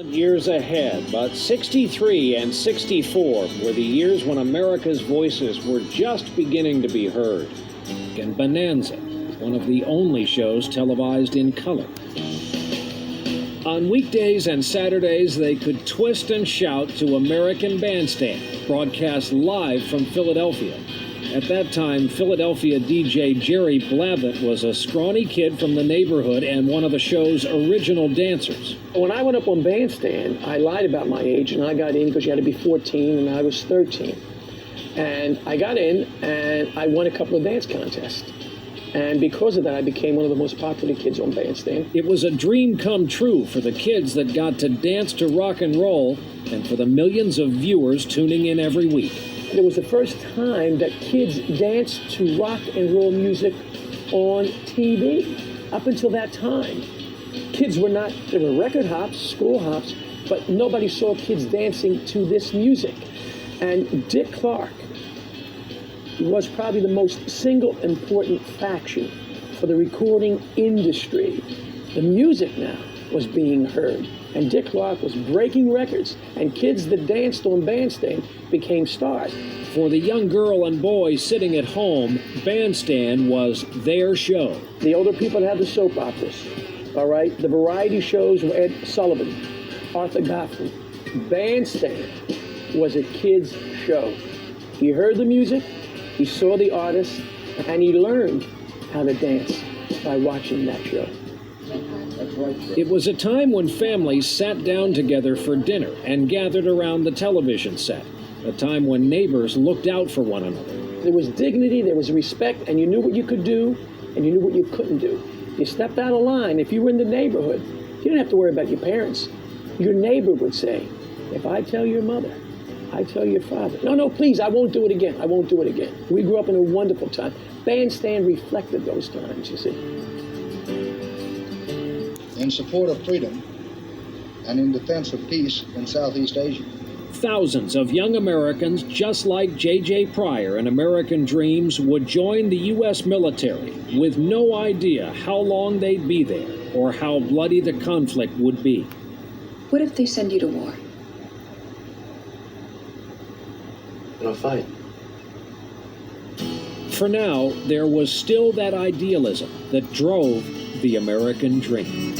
Years ahead, but 63 and 64 were the years when America's voices were just beginning to be heard. And Bonanza, one of the only shows televised in color. On weekdays and Saturdays, they could twist and shout to American Bandstand, broadcast live from Philadelphia. At that time, Philadelphia DJ Jerry Blavat was a scrawny kid from the neighborhood and one of the show's original dancers. When I went up on Bandstand, I lied about my age, and I got in because you had to be 14, and I was 13. And I got in, and I won a couple of dance contests. And because of that, I became one of the most popular kids on Bandstand. It was a dream come true for the kids that got to dance to rock and roll, and for the millions of viewers tuning in every week. It was the first time that kids danced to rock and roll music on TV. Up until that time, kids were not, there were record hops, school hops, but nobody saw kids dancing to this music. And Dick Clark was probably the most single important faction for the recording industry. The music now was being heard, and Dick Clark was breaking records, and kids that danced on Bandstand became stars. For the young girl and boy sitting at home, Bandstand was their show. The older people had the soap operas, all right? The variety shows were Ed Sullivan, Arthur Godfrey. Bandstand was a kid's show. He heard the music, he saw the artists, and he learned how to dance by watching that show. It was a time when families sat down together for dinner and gathered around the television set. A time when neighbors looked out for one another. There was dignity, there was respect, and you knew what you could do, and you knew what you couldn't do. You stepped out of line. If you were in the neighborhood, you didn't have to worry about your parents. Your neighbor would say, if I tell your mother, I tell your father. No, please, I won't do it again. I won't do it again. We grew up in a wonderful time. Bandstand reflected those times, you see. In support of freedom and in defense of peace in Southeast Asia. Thousands of young Americans, just like J.J. Pryor and American Dreams, would join the U.S. military with no idea how long they'd be there or how bloody the conflict would be. What if they send you to war? I'll fight. For now, there was still that idealism that drove the American dream.